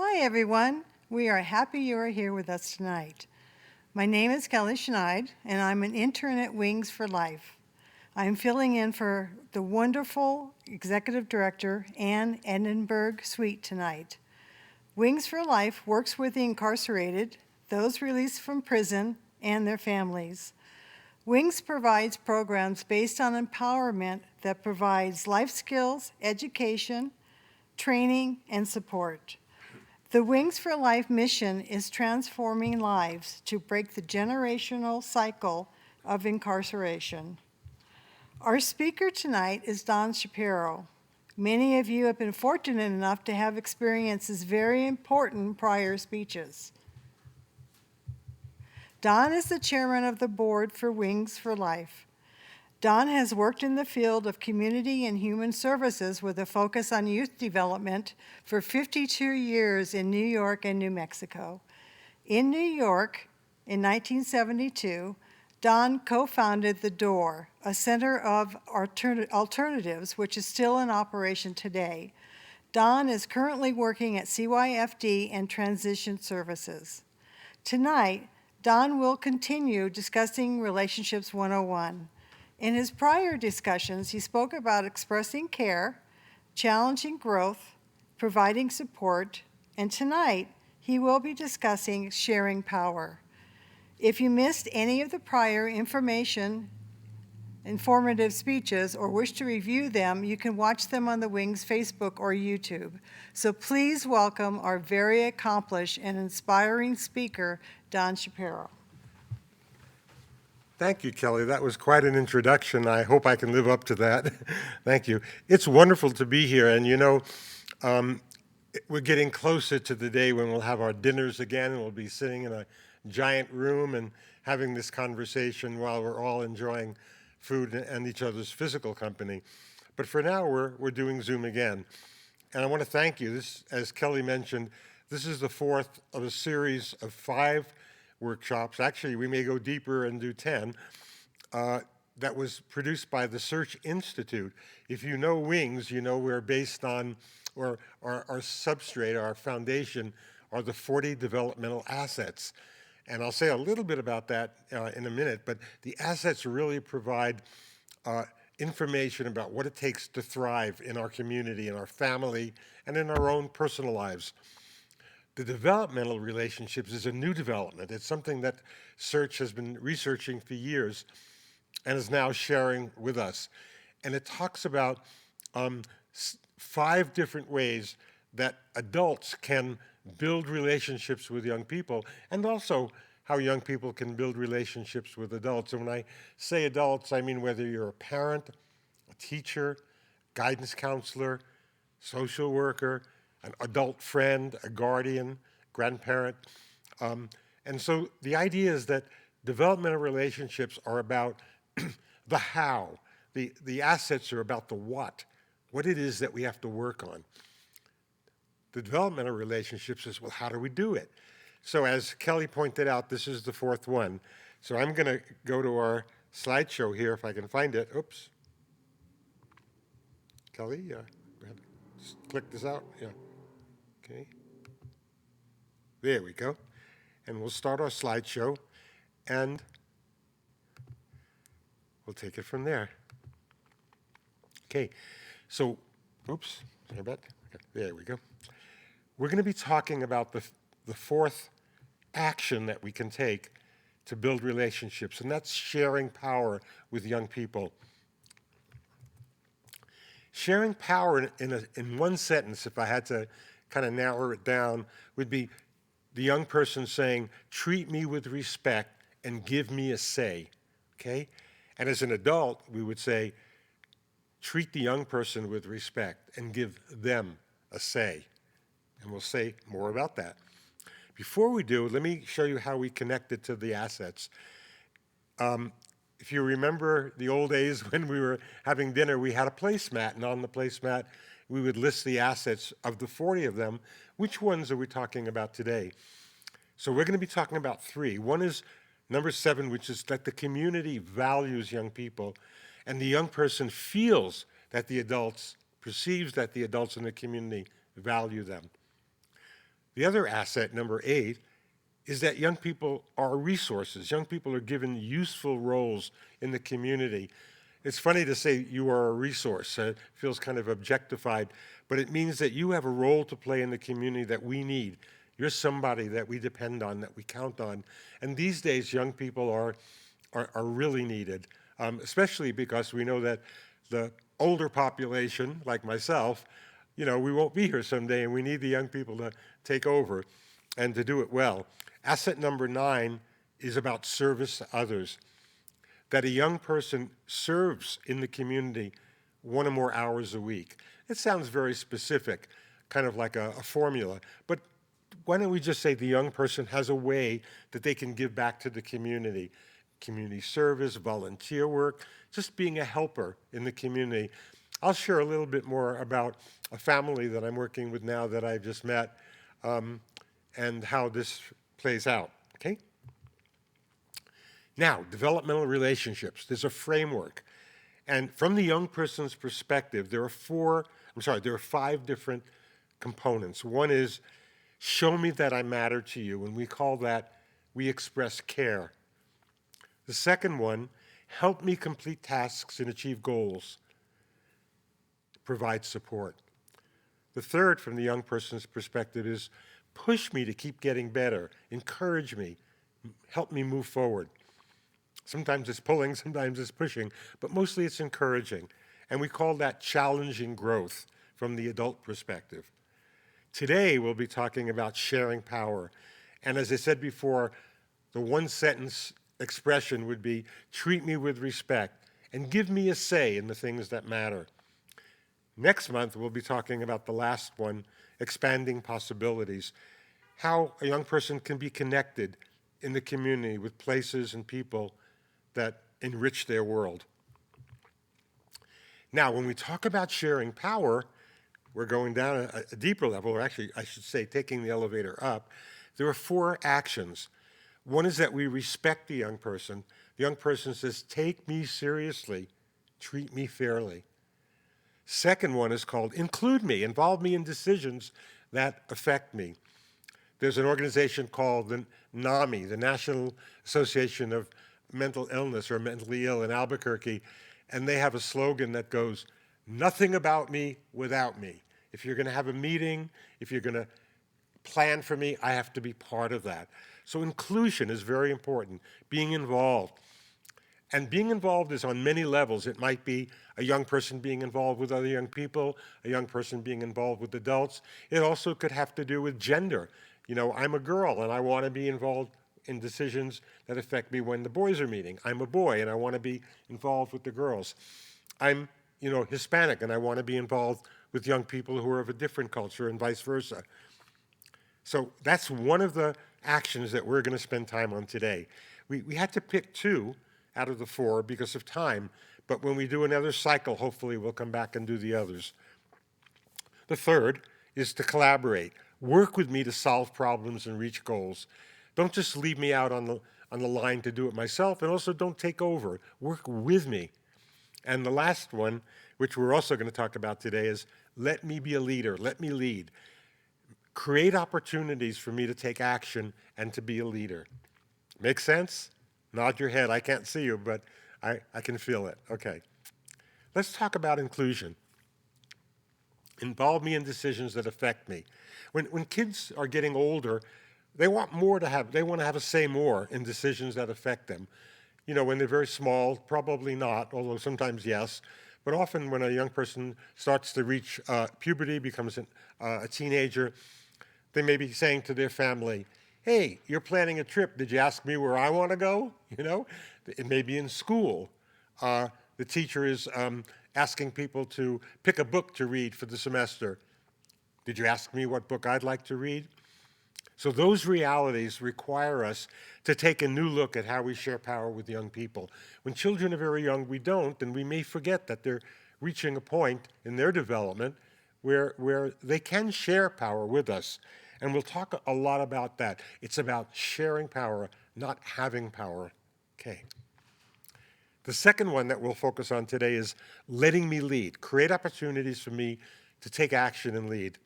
Hi, everyone. We are happy you are here with us tonight. My name is Kelly Schneid, and I'm an intern at Wings for Life. I'm filling in for the wonderful Executive Director, Ann Edinburgh Sweet, tonight. Wings for Life works with the incarcerated, those released from prison, and their families. Wings provides programs based on empowerment that provides life skills, education, training, and support. The Wings for Life mission is transforming lives to break the generational cycle of incarceration. Our speaker tonight is Don Shapiro. Many of you have been fortunate enough to have experienced his very important prior speeches. Don is the chairman of the board for Wings for Life. Don has worked in the field of community and human services with a focus on youth development for 52 years in New York and New Mexico. In New York, in 1972, Don co-founded The Door, a center of alternatives, which is still in operation today. Don is currently working at CYFD and Transition Services. Tonight, Don will continue discussing Relationships 101. In his prior discussions, he spoke about expressing care, challenging growth, providing support, and tonight he will be discussing sharing power. If you missed any of the prior informative speeches or wish to review them, you can watch them on the Wings Facebook or YouTube. So please welcome our very accomplished and inspiring speaker, Don Shapiro. Thank you, Kelly. That was quite an introduction. I hope I can live up to that. Thank you. It's wonderful to be here. And we're getting closer to the day when we'll have our dinners again, and we'll be sitting in a giant room and having this conversation while we're all enjoying food and each other's physical company. But for now, we're doing Zoom again. And I want to thank you. This, as Kelly mentioned, this is the fourth of a series of 5 workshops. Actually, we may go deeper and do 10. That was produced by the Search Institute. If you know Wings, you know we're based on, or our substrate, our foundation, are the 40 developmental assets. And I'll say a little bit about that in a minute, but the assets really provide information about what it takes to thrive in our community, in our family, and in our own personal lives. The developmental relationships is a new development. It's something that Search has been researching for years and is now sharing with us. And it talks about 5 different ways that adults can build relationships with young people, and also how young people can build relationships with adults. And when I say adults, I mean whether you're a parent, a teacher, guidance counselor, social worker, an adult friend, a guardian, grandparent. And so the idea is that developmental relationships are about the how. The assets are about the what it is that we have to work on. The developmental relationships is, well, how do we do it? So as Kelly pointed out, this is the 4th one. So I'm going to go to our slideshow here, if I can find it. Oops. Kelly, go ahead. Just click this out. Yeah. Okay. There we go. And we'll start our slideshow, and we'll take it from there. Okay. So, oops, sorry about that. Okay, there we go. We're going to be talking about the 4th action that we can take to build relationships, and that's sharing power with young people. Sharing power in one sentence, if I had to kind of narrow it down, would be the young person saying, treat me with respect and give me a say, okay? And as an adult, we would say, treat the young person with respect and give them a say. And we'll say more about that. Before we do, let me show you how we connected to the assets. If you remember the old days when we were having dinner, we had a placemat, and on the placemat, we would list the assets of the 40 of them. Which ones are we talking about today? So we're going to be talking about 3. One is number 7, which is that the community values young people, and the young person feels that the adults, perceives that the adults in the community value them. The other asset, number 8, is that young people are resources. Young people are given useful roles in the community. It's funny to say you are a resource. It feels kind of objectified, but it means that you have a role to play in the community that we need. You're somebody that we depend on, that we count on. And these days, young people are really needed, especially because we know that the older population, like myself, we won't be here someday, and we need the young people to take over and to do it well. Asset number 9 is about service to others, that a young person serves in the community 1 or more hours a week. It sounds very specific, kind of like a formula, but why don't we just say the young person has a way that they can give back to the community? Community service, volunteer work, just being a helper in the community. I'll share a little bit more about a family that I'm working with now that I've just met, and how this plays out, okay? Now, developmental relationships. There's a framework. And from the young person's perspective, there are 5 different components. One is, show me that I matter to you, and we express care. The second one, help me complete tasks and achieve goals, provide support. The third, from the young person's perspective, is push me to keep getting better, encourage me, help me move forward. Sometimes it's pulling, sometimes it's pushing, but mostly it's encouraging. And we call that challenging growth from the adult perspective. Today, we'll be talking about sharing power. And as I said before, the one-sentence expression would be, treat me with respect and give me a say in the things that matter. Next month, we'll be talking about the last one, expanding possibilities, how a young person can be connected in the community with places and people that enrich their world. Now, when we talk about sharing power, we're going down a deeper level, or actually, I should say, taking the elevator up. There are 4 actions. One is that we respect the young person. The young person says, take me seriously, treat me fairly. Second one is called include me, involve me in decisions that affect me. There's an organization called the NAMI, the National Association of Mental Illness or Mentally Ill in Albuquerque, and they have a slogan that goes, nothing about me without me. If you're going to have a meeting, if you're going to plan for me, I have to be part of that. So inclusion is very important, being involved. And being involved is on many levels. It might be a young person being involved with other young people, a young person being involved with adults. It also could have to do with gender. I'm a girl and I want to be involved in decisions that affect me when the boys are meeting. I'm a boy and I want to be involved with the girls. I'm, Hispanic and I want to be involved with young people who are of a different culture and vice versa. So that's one of the actions that we're going to spend time on today. We had to pick 2 out of the 4 because of time, but when we do another cycle, hopefully we'll come back and do the others. The third is to collaborate. Work with me to solve problems and reach goals. Don't just leave me out on the line to do it myself, and also don't take over. Work with me. And the last one, which we're also going to talk about today, is let me be a leader. Let me lead. Create opportunities for me to take action and to be a leader. Make sense? Nod your head. I can't see you, but I can feel it. Okay. Let's talk about inclusion. Involve me in decisions that affect me. When kids are getting older, they want to have a say more in decisions that affect them. When they're very small, probably not, although sometimes yes. But often when a young person starts to reach puberty, becomes a teenager, they may be saying to their family, hey, you're planning a trip. Did you ask me where I want to go? It may be in school. The teacher is asking people to pick a book to read for the semester. Did you ask me what book I'd like to read? So those realities require us to take a new look at how we share power with young people. When children are very young, we don't, and we may forget that they're reaching a point in their development where they can share power with us. And we'll talk a lot about that. It's about sharing power, not having power. Okay. The second one that we'll focus on today is letting me lead. Create opportunities for me to take action and lead.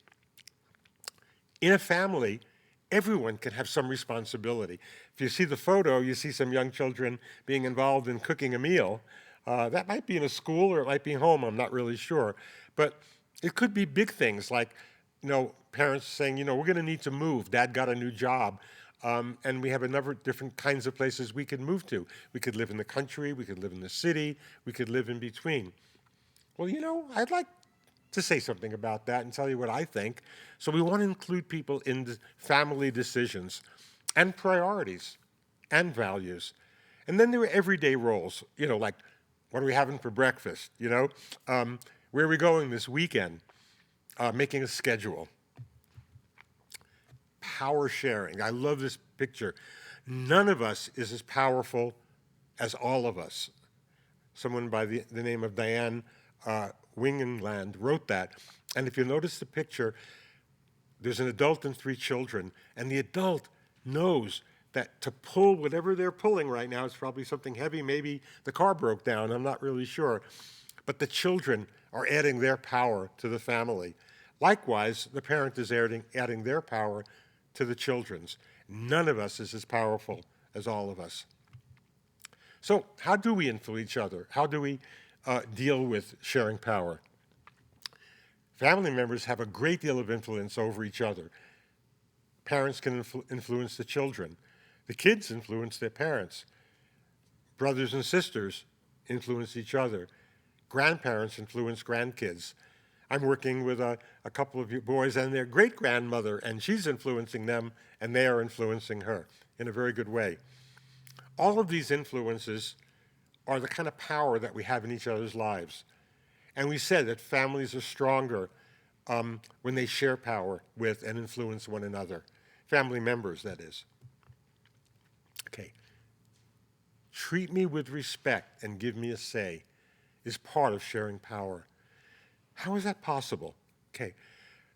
In a family, everyone can have some responsibility. If you see the photo, you see some young children being involved in cooking a meal. That might be in a school or it might be home, I'm not really sure. But it could be big things like, parents saying, we're going to need to move. Dad got a new job. And we have a number of different kinds of places we could move to. We could live in the country, we could live in the city, we could live in between. Well, I'd like to say something about that and tell you what I think. So we want to include people in the family decisions and priorities and values. And then there are everyday roles, like what are we having for breakfast, where are we going this weekend, making a schedule. Power sharing. I love this picture. None of us is as powerful as all of us. Someone by the name of Diane Wingenland wrote that. And if you notice the picture, there's an adult and 3 children, and the adult knows that to pull whatever they're pulling right now, it's probably something heavy. Maybe the car broke down, I'm not really sure. But the children are adding their power to the family. Likewise, the parent is adding their power to the children's. None of us is as powerful as all of us. So how do we influence each other? How do we deal with sharing power? Family members have a great deal of influence over each other. Parents can influence the children. The kids influence their parents. Brothers and sisters influence each other. Grandparents influence grandkids. I'm working with a couple of boys and their great-grandmother, and she's influencing them, and they are influencing her in a very good way. All of these influences are the kind of power that we have in each other's lives. And we said that families are stronger when they share power with and influence one another. Family members, that is. Okay. Treat me with respect and give me a say is part of sharing power. How is that possible? Okay.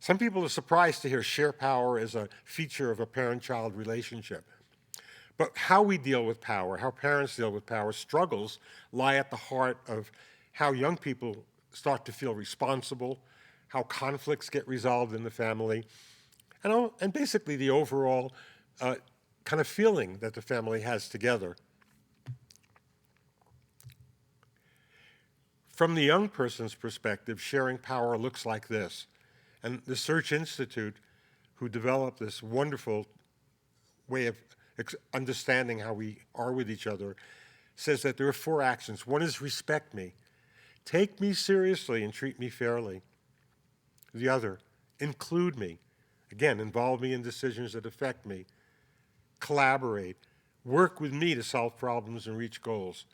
Some people are surprised to hear share power as a feature of a parent-child relationship. But how we deal with power, how parents deal with power, struggles lie at the heart of how young people start to feel responsible, how conflicts get resolved in the family, and basically the overall kind of feeling that the family has together. From the young person's perspective, sharing power looks like this. And the Search Institute, who developed this wonderful way of understanding how we are with each other, says that there are 4 actions. One is respect me. Take me seriously and treat me fairly. The other, include me. Again, involve me in decisions that affect me. Collaborate. Work with me to solve problems and reach goals.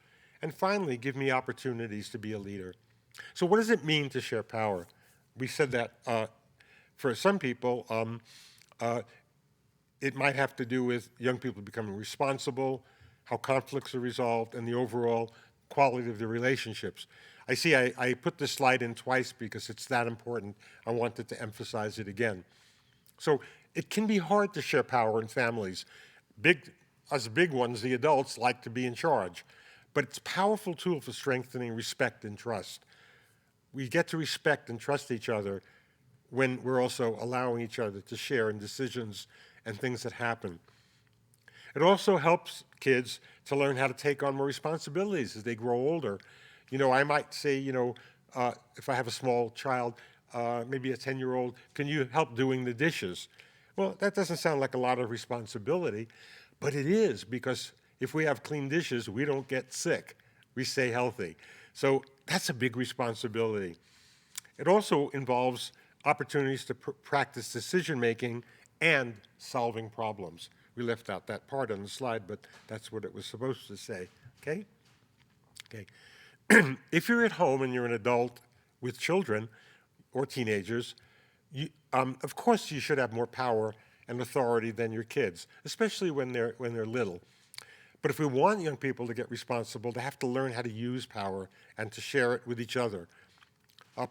And finally, give me opportunities to be a leader. So what does it mean to share power? We said that for some people, it might have to do with young people becoming responsible, how conflicts are resolved, and the overall quality of the relationships. I see I put this slide in twice because it's that important. I wanted to emphasize it again. So it can be hard to share power in families. Us big ones, the adults, like to be in charge. But it's a powerful tool for strengthening respect and trust. We get to respect and trust each other when we're also allowing each other to share in decisions and things that happen. It also helps kids to learn how to take on more responsibilities as they grow older. I might say, if I have a small child, maybe a 10-year-old, can you help doing the dishes? Well, that doesn't sound like a lot of responsibility, but it is, because if we have clean dishes, we don't get sick. We stay healthy. So that's a big responsibility. It also involves opportunities to practice decision-making and solving problems. We left out that part on the slide, but that's what it was supposed to say, okay? Okay. If you're at home and you're an adult with children or teenagers, of course you should have more power and authority than your kids, especially when they're little. But if we want young people to get responsible, they have to learn how to use power and to share it with each other.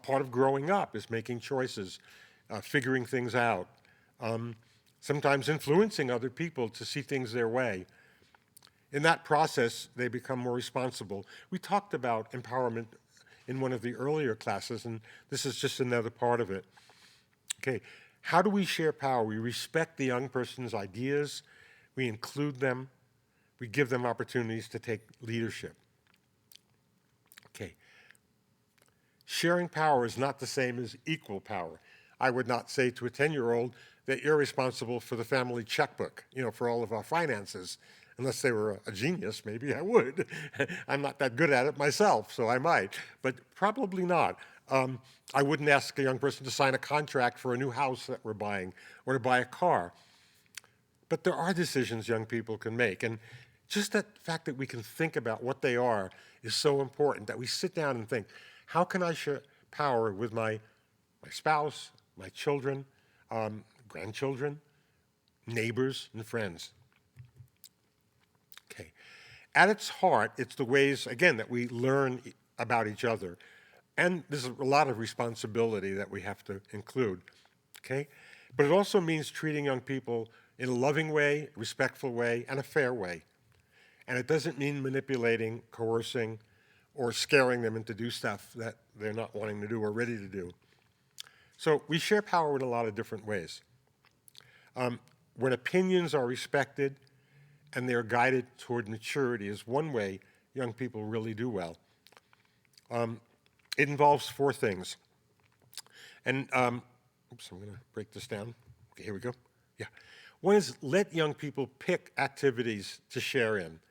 Part of growing up is making choices, figuring things out, sometimes influencing other people to see things their way. In that process, they become more responsible. We talked about empowerment in one of the earlier classes, and this is just another part of it. Okay, How do we share power? We respect the young person's ideas, we include them, we give them opportunities to take leadership. Okay. Sharing power is not the same as equal power. I would not say to a 10-year-old that you're responsible for the family checkbook, for all of our finances. Unless they were a genius, maybe I would. I'm not that good at it myself, so I might, but probably not. I wouldn't ask a young person to sign a contract for a new house that we're buying or to buy a car. But there are decisions young people can make. And just that fact that we can think about what they are is so important, that we sit down and think, how can I share power with my spouse, my children, grandchildren, neighbors, and friends? Okay. At its heart, it's the ways, again, that we learn about each other. And there's a lot of responsibility that we have to include. Okay? But it also means treating young people in a loving way, respectful way, and a fair way. And it doesn't mean manipulating, coercing, or scaring them into do stuff that they're not wanting to do or ready to do. So we share power in a lot of different ways. When opinions are respected and they're guided toward maturity is one way young people really do well. It involves four things. And, oops, I'm going to break this down. Okay, here we go. Yeah. One is let young people pick activities to share in.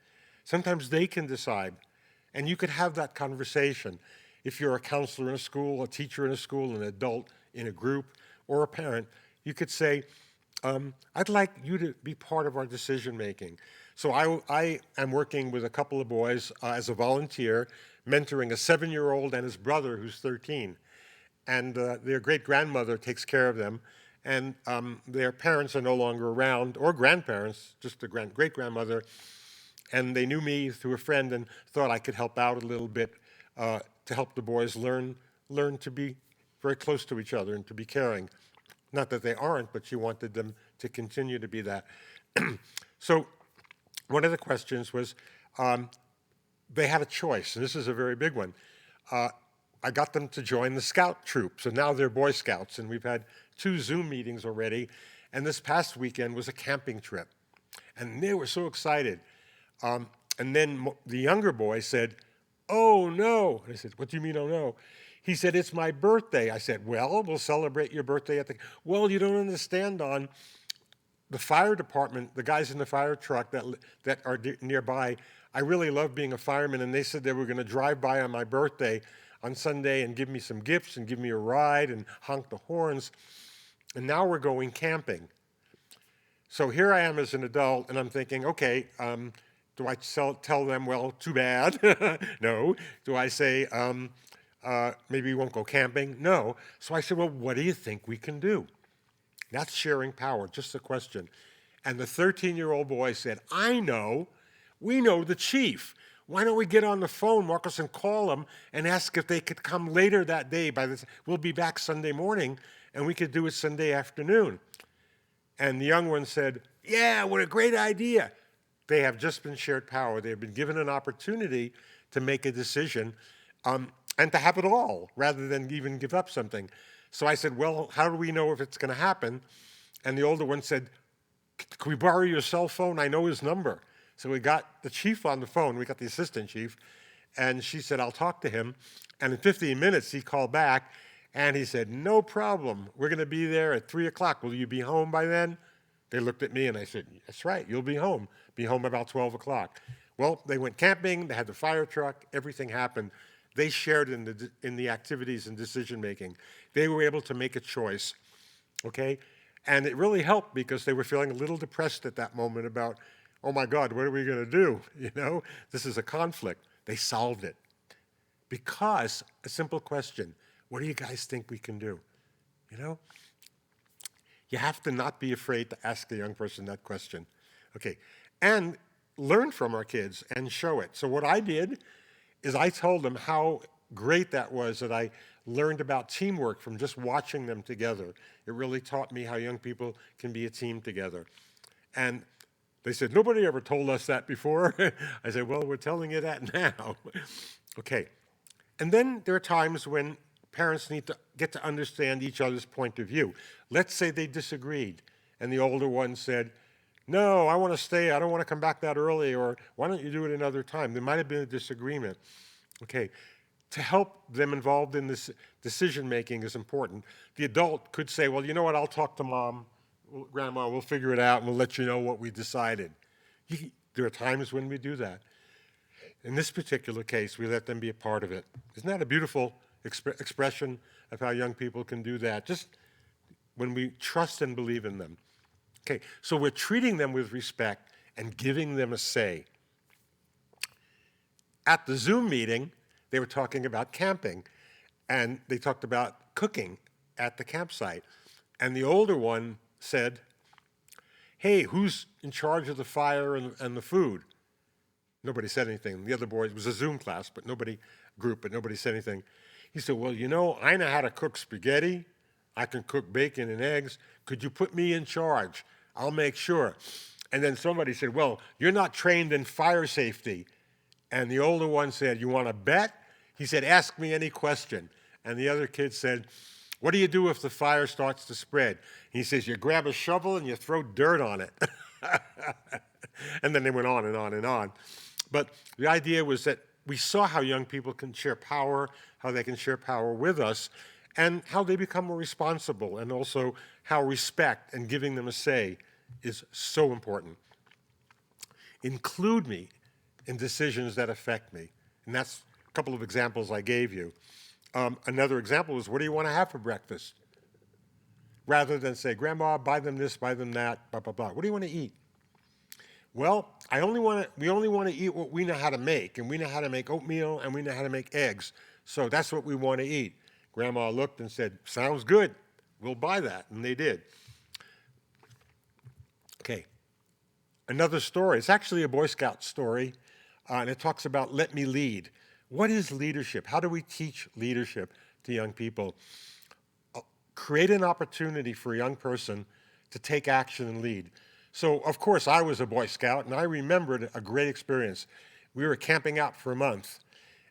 Sometimes they can decide, and you could have that conversation. If you're a counselor in a school, a teacher in a school, an adult in a group, or a parent, you could say, I'd like you to be part of our decision making. So I am working with a couple of boys as a volunteer, mentoring a 7-year-old and his brother who's 13. And their great-grandmother takes care of them, and their parents are no longer around, or grandparents, just a great-grandmother, and they knew me through a friend and thought I could help out a little bit to help the boys learn to be very close to each other and to be caring. Not that they aren't, but she wanted them to continue to be that. So one of the questions was, they had a choice, and this is a very big one. I got them to join the scout troop, so now they're Boy Scouts, and we've had 2 Zoom meetings already, and this past weekend was a camping trip. And they were so excited. And then the younger boy said, "Oh, no." And I said, "What do you mean, oh, no?" He said, "It's my birthday." I said, "Well, we'll celebrate your birthday at the..." "Well, you don't understand, Don. The fire department, the guys in the fire truck that are nearby, I really love being a fireman, and they said they were going to drive by on my birthday on Sunday and give me some gifts and give me a ride and honk the horns. And now we're going camping." So here I am as an adult, and I'm thinking, okay, do I tell them, well, too bad? No. Do I say, maybe we won't go camping? No. So I said, well, what do you think we can do? That's sharing power, just a question. And the 13-year-old boy said, I know. We know the chief. Why don't we get on the phone, Marcus, and call them and ask if they could come later that day. We'll be back Sunday morning, and we could do it Sunday afternoon. And the young one said, yeah, what a great idea. They have just been shared power. They have been given an opportunity to make a decision and to have it all rather than even give up something. So I said, well, how do we know if it's going to happen? And the older one said, can we borrow your cell phone? I know his number. So we got the chief on the phone. We got the assistant chief. And she said, I'll talk to him. And in 15 minutes, he called back. And he said, no problem. We're going to be there at 3 o'clock. Will you be home by then? They looked at me and I said, that's right, you'll be home. Be home about 12 o'clock. Well, they went camping. They had the fire truck. Everything happened. They shared in the activities and decision making. They were able to make a choice, okay? And it really helped because they were feeling a little depressed at that moment about, oh my God, what are we going to do? You know, this is a conflict. They solved it. Because a simple question, what do you guys think we can do? You know? You have to not be afraid to ask a young person that question. Okay, and learn from our kids and show it. So what I did is I told them how great that was that I learned about teamwork from just watching them together. It really taught me how young people can be a team together. And they said, nobody ever told us that before. I said, well, we're telling you that now. Okay, and then there are times when parents need to get to understand each other's point of view. Let's say they disagreed, and the older one said, no, I want to stay, I don't want to come back that early, or why don't you do it another time? There might have been a disagreement. Okay, to help them involved in this decision making is important. The adult could say, well, you know what, I'll talk to mom, grandma, we'll figure it out, and we'll let you know what we decided. There are times when we do that. In this particular case, we let them be a part of it. Isn't that a beautiful expression of how young people can do that? Just when we trust and believe in them. Okay, so we're treating them with respect and giving them a say. At the Zoom meeting, they were talking about camping, and they talked about cooking at the campsite. And the older one said, hey, who's in charge of the fire and the food? Nobody said anything. The other boys, it was a Zoom class, but nobody said anything. He said, well, you know, I know how to cook spaghetti. I can cook bacon and eggs. Could you put me in charge? I'll make sure. And then somebody said, well, you're not trained in fire safety. And the older one said, you want to bet? He said, ask me any question. And the other kid said, what do you do if the fire starts to spread? He says, you grab a shovel and you throw dirt on it. And then they went on and on and on. But the idea was that we saw how young people can share power, how they can share power with us, and how they become more responsible, and also how respect and giving them a say is so important. Include me in decisions that affect me. And that's a couple of examples I gave you. Another example is, what do you want to have for breakfast? Rather than say, Grandma, buy them this, buy them that, blah, blah, blah. What do you want to eat? Well, we only want to eat what we know how to make, and we know how to make oatmeal, and we know how to make eggs. So that's what we want to eat. Grandma looked and said, sounds good. We'll buy that. And they did. Okay. Another story. It's actually a Boy Scout story, and it talks about let me lead. What is leadership? How do we teach leadership to young people? Create an opportunity for a young person to take action and lead. So, of course, I was a Boy Scout, and I remembered a great experience. We were camping out for a month,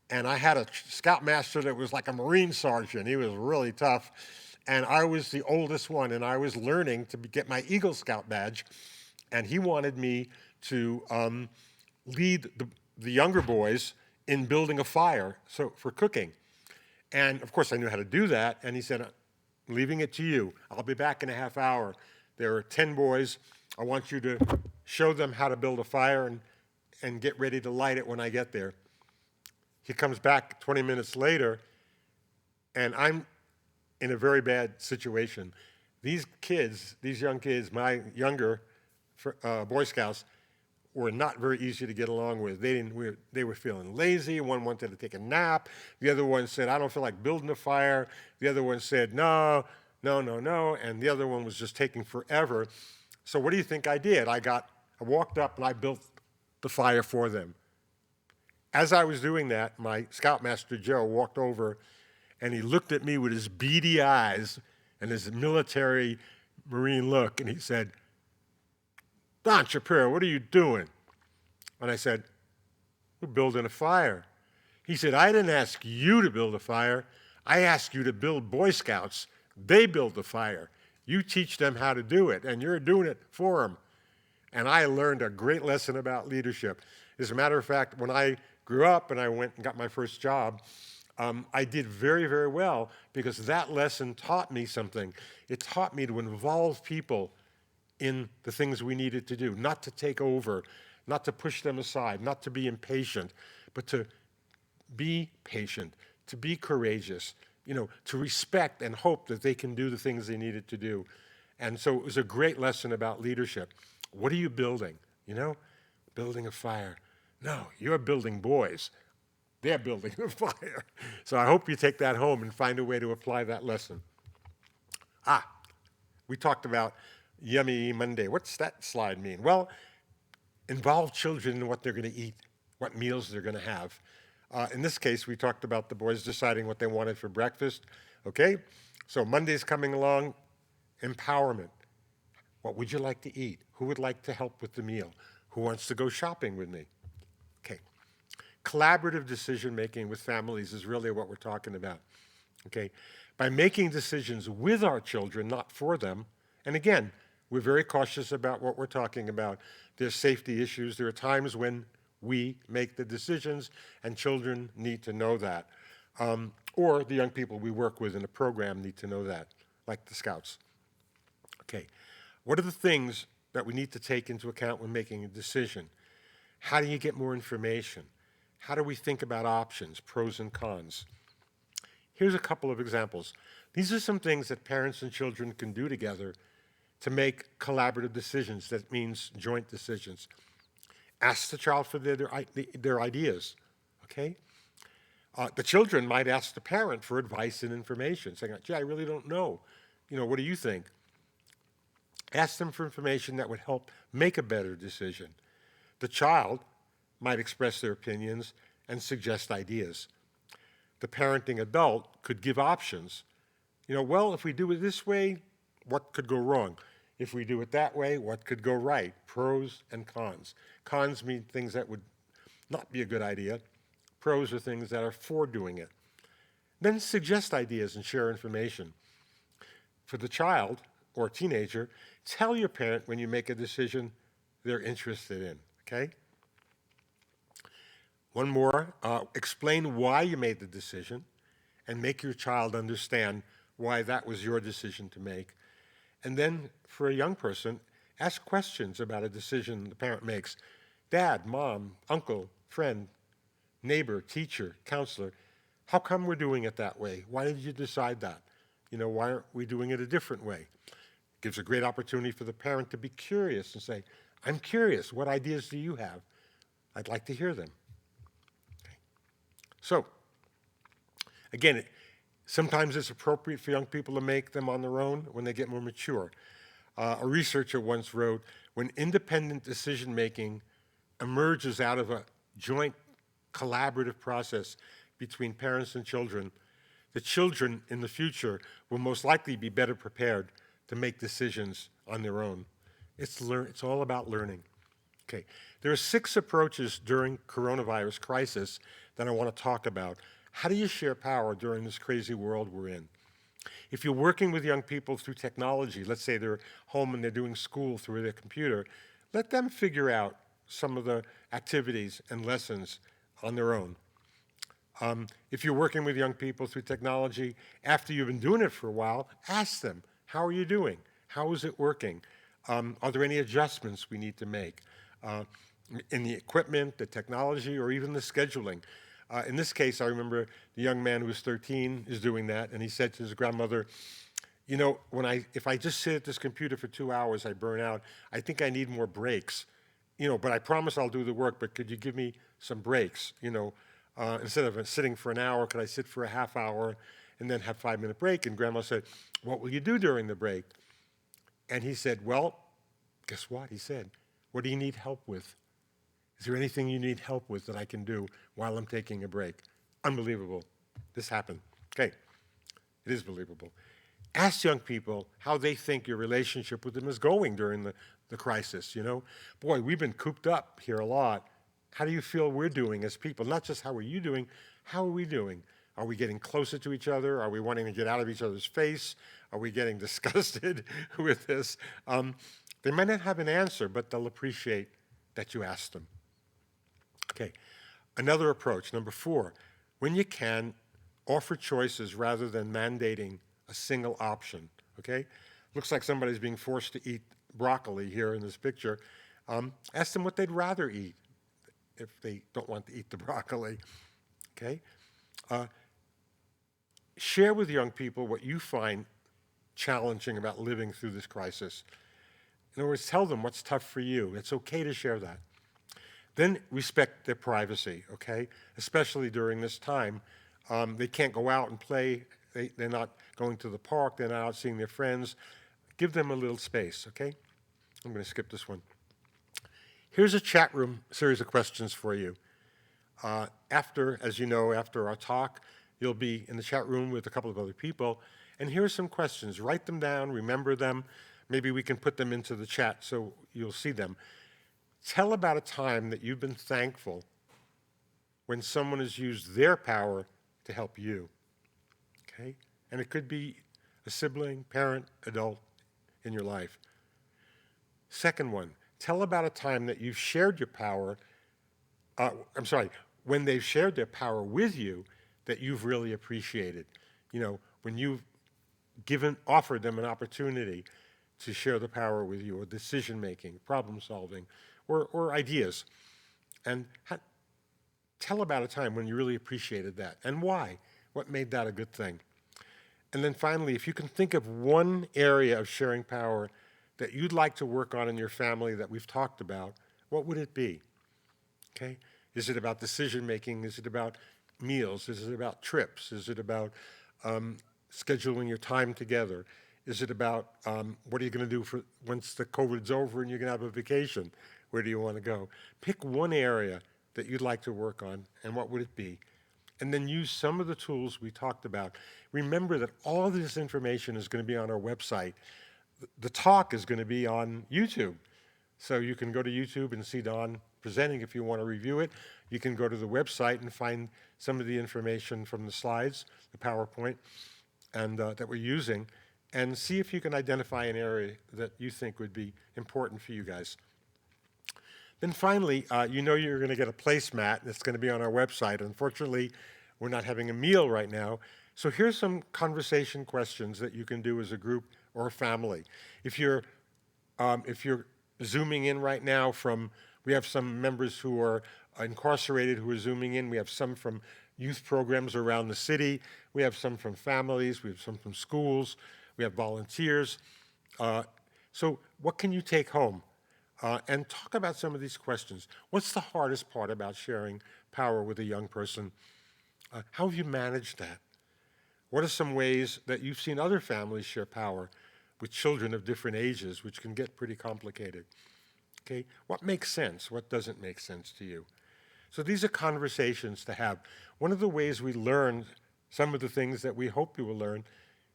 and I had a scoutmaster that was like a Marine sergeant. He was really tough, and I was the oldest one, and I was learning to get my Eagle Scout badge, and he wanted me to lead the younger boys in building a fire for cooking. And, of course, I knew how to do that, and he said, I'm leaving it to you. I'll be back in a half hour. There are 10 boys. I want you to show them how to build a fire and get ready to light it when I get there. He comes back 20 minutes later, and I'm in a very bad situation. These young kids, my younger Boy Scouts, were not very easy to get along with. They were feeling lazy. One wanted to take a nap. The other one said, I don't feel like building a fire. The other one said, no. And the other one was just taking forever. So what do you think I did? I walked up and I built the fire for them. As I was doing that, my Scoutmaster Joe walked over and he looked at me with his beady eyes and his military Marine look, and he said, Don Shapiro, what are you doing? And I said, we're building a fire. He said, I didn't ask you to build a fire. I asked you to build Boy Scouts. They build the fire. You teach them how to do it, and you're doing it for them. And I learned a great lesson about leadership. As a matter of fact, when I grew up and I went and got my first job, I did very, very well because that lesson taught me something. It taught me to involve people in the things we needed to do, not to take over, not to push them aside, not to be impatient, but to be patient, to be courageous, to respect and hope that they can do the things they needed to do. And so it was a great lesson about leadership. What are you building? Building a fire. No, you're building boys. They're building a fire. So I hope you take that home and find a way to apply that lesson. We talked about Yummy Monday. What's that slide mean? Well, involve children in what they're going to eat, what meals they're going to have. In this case, we talked about the boys deciding what they wanted for breakfast. Okay? So Monday's coming along. Empowerment. What would you like to eat? Who would like to help with the meal? Who wants to go shopping with me? Okay. Collaborative decision-making with families is really what we're talking about. Okay? By making decisions with our children, not for them. And again, we're very cautious about what we're talking about. There's safety issues. There are times when we make the decisions, and children need to know that. Or the young people we work with in the program need to know that, like the Scouts. Okay, what are the things that we need to take into account when making a decision? How do you get more information? How do we think about options, pros and cons? Here's a couple of examples. These are some things that parents and children can do together to make collaborative decisions. That means joint decisions. Ask the child for their ideas, okay? The children might ask the parent for advice and information, saying, gee, I really don't know. What do you think? Ask them for information that would help make a better decision. The child might express their opinions and suggest ideas. The parenting adult could give options. Well, if we do it this way, what could go wrong? If we do it that way, what could go right? Pros and cons. Cons mean things that would not be a good idea. Pros are things that are for doing it. Then suggest ideas and share information. For the child or teenager, tell your parent when you make a decision they're interested in, okay? One more, explain why you made the decision and make your child understand why that was your decision to make. And then for a young person, ask questions about a decision the parent makes. Dad, mom, uncle, friend, neighbor, teacher, counselor, how come we're doing it that way? Why did you decide that? Why aren't we doing it a different way? It gives a great opportunity for the parent to be curious and say, I'm curious, what ideas do you have? I'd like to hear them. Okay. So, again, sometimes it's appropriate for young people to make them on their own when they get more mature. A researcher once wrote, when independent decision-making emerges out of a joint collaborative process between parents and children, the children in the future will most likely be better prepared to make decisions on their own. It's all about learning. Okay, there are 6 approaches during coronavirus crisis that I want to talk about. How do you share power during this crazy world we're in? If you're working with young people through technology, let's say they're home and they're doing school through their computer, let them figure out some of the activities and lessons on their own. If you're working with young people through technology, after you've been doing it for a while, ask them, how are you doing? How is it working? Are there any adjustments we need to make in the equipment, the technology, or even the scheduling? In this case, I remember the young man who was 13 is doing that, and he said to his grandmother, if I just sit at this computer for 2 hours, I burn out. I think I need more breaks. But I promise I'll do the work, but could you give me some breaks? Instead of sitting for an hour, could I sit for a half hour and then have 5-minute break? And grandma said, what will you do during the break? And he said, well, guess what? He said, what do you need help with? Is there anything you need help with that I can do while I'm taking a break? Unbelievable. This happened. Okay, it is believable. Ask young people how they think your relationship with them is going during the crisis, Boy, we've been cooped up here a lot. How do you feel we're doing as people? Not just how are you doing, how are we doing? Are we getting closer to each other? Are we wanting to get out of each other's face? Are we getting disgusted with this? They might not have an answer, but they'll appreciate that you asked them. Okay, another approach, number 4, when you can, offer choices rather than mandating a single option, okay? Looks like somebody's being forced to eat broccoli here in this picture. Ask them what they'd rather eat if they don't want to eat the broccoli, okay? Share with young people what you find challenging about living through this crisis. In other words, tell them what's tough for you. It's okay to share that. Then respect their privacy, okay? Especially during this time. They can't go out and play. They're not going to the park. They're not out seeing their friends. Give them a little space, okay? I'm going to skip this one. Here's a chat room series of questions for you. As you know, after our talk, you'll be in the chat room with a couple of other people. And here are some questions. Write them down, remember them. Maybe we can put them into the chat so you'll see them. Tell about a time that you've been thankful when someone has used their power to help you. okay? And it could be a sibling, parent, adult in your life. Second one, tell about a time that you've shared your power, I'm sorry, when they've shared their power with you that you've really appreciated. You know, when you've offered them an opportunity to share the power with you, or decision making, problem solving, or ideas. And tell about a time when you really appreciated that and why. What made that a good thing? And then finally, if you can think of one area of sharing power that you'd like to work on in your family that we've talked about, what would it be? Okay? Is it about decision making? Is it about meals? Is it about trips? Is it about scheduling your time together? Is it about what are you going to do for once the COVID's over and you're going to have a vacation? Where do you want to go? Pick one area that you'd like to work on, and what would it be? And then use some of the tools we talked about. Remember that all of this information is going to be on our website. The talk is going to be on YouTube. So you can go to YouTube and see Don presenting if you want to review it. You can go to the website and find some of the information from the slides, the PowerPoint, and that we're using, and see if you can identify an area that you think would be important for you guys. Then finally, you know you're going to get a placemat that's going to be on our website. Unfortunately, we're not having a meal right now. So here's some conversation questions that you can do as a group or a family. If you're zooming in right now we have some members who are incarcerated who are zooming in. We have some from youth programs around the city. We have some from families. We have some from schools. We have volunteers. So what can you take home? And talk about some of these questions. What's the hardest part about sharing power with a young person? How have you managed that? What are some ways that you've seen other families share power with children of different ages, which can get pretty complicated? Okay, what makes sense? What doesn't make sense to you? So these are conversations to have. One of the ways we learn some of the things that we hope you will learn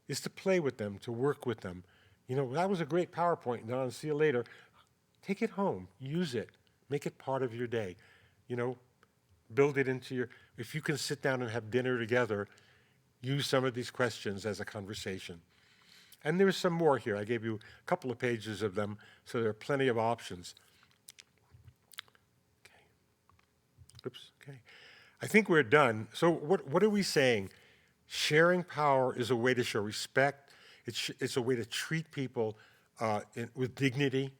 is to play with them, to work with them. You know, that was a great PowerPoint, Don, see you later. Take it home, use it, make it part of your day. You know, build it into if you can sit down and have dinner together, use some of these questions as a conversation. And there's some more here. I gave you a couple of pages of them, so there are plenty of options. Okay. Oops, okay. I think we're done. So what are we saying? Sharing power is a way to show respect. It's a way to treat people with dignity.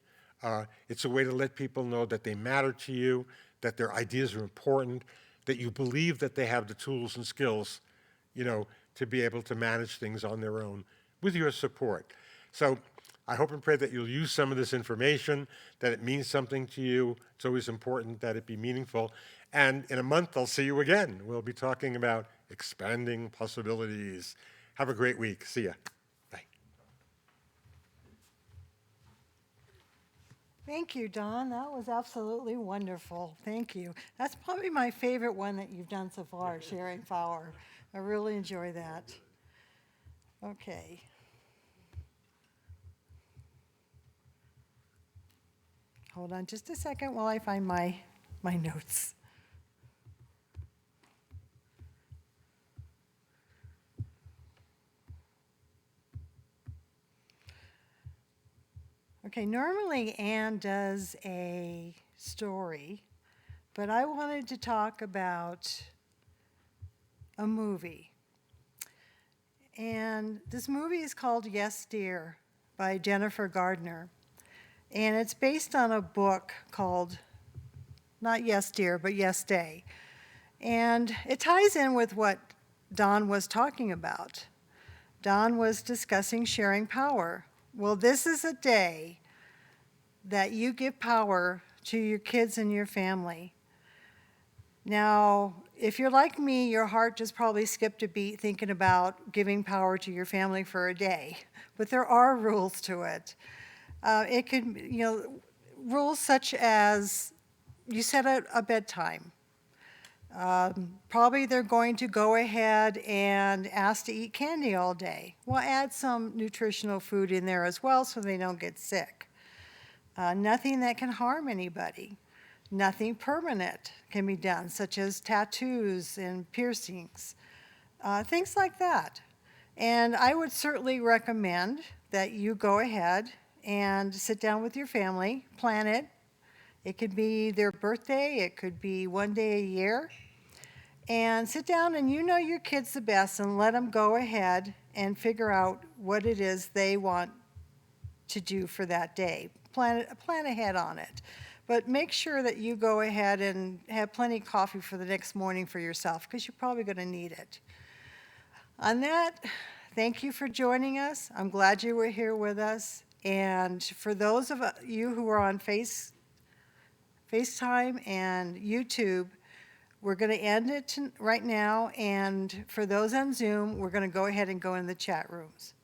It's a way to let people know that they matter to you, that their ideas are important, that you believe that they have the tools and skills, you know, to be able to manage things on their own with your support. So I hope and pray that you'll use some of this information, that it means something to you. It's always important that it be meaningful. And in a month, I'll see you again. We'll be talking about expanding possibilities. Have a great week. See ya. Bye. Thank you, Don. That was absolutely wonderful. Thank you. That's probably my favorite one that you've done so far, sharing power. I really enjoy that. Okay. Hold on just a second while I find my notes. Okay, normally Anne does a story, but I wanted to talk about a movie. And this movie is called Yes, Dear by Jennifer Gardner. And it's based on a book called, not Yes, Dear, but Yes, Day. And it ties in with what Don was talking about. Don was discussing sharing power. Well, this is a day that you give power to your kids and your family. Now, if you're like me, your heart just probably skipped a beat thinking about giving power to your family for a day. But there are rules to it. It could, you know, rules such as you set a bedtime. Probably they're going to go ahead and ask to eat candy all day. We'll add some nutritional food in there as well so they don't get sick. Nothing that can harm anybody. Nothing permanent can be done, such as tattoos and piercings, things like that. And I would certainly recommend that you go ahead and sit down with your family, plan it. It could be their birthday, it could be one day a year. And sit down and you know your kids the best and let them go ahead and figure out what it is they want to do for that day. Plan ahead on it. But make sure that you go ahead and have plenty of coffee for the next morning for yourself because you're probably going to need it. On that, thank you for joining us. I'm glad you were here with us. And for those of you who are on FaceTime and YouTube, we're going to end it right now. And for those on Zoom, we're going to go ahead and go in the chat rooms.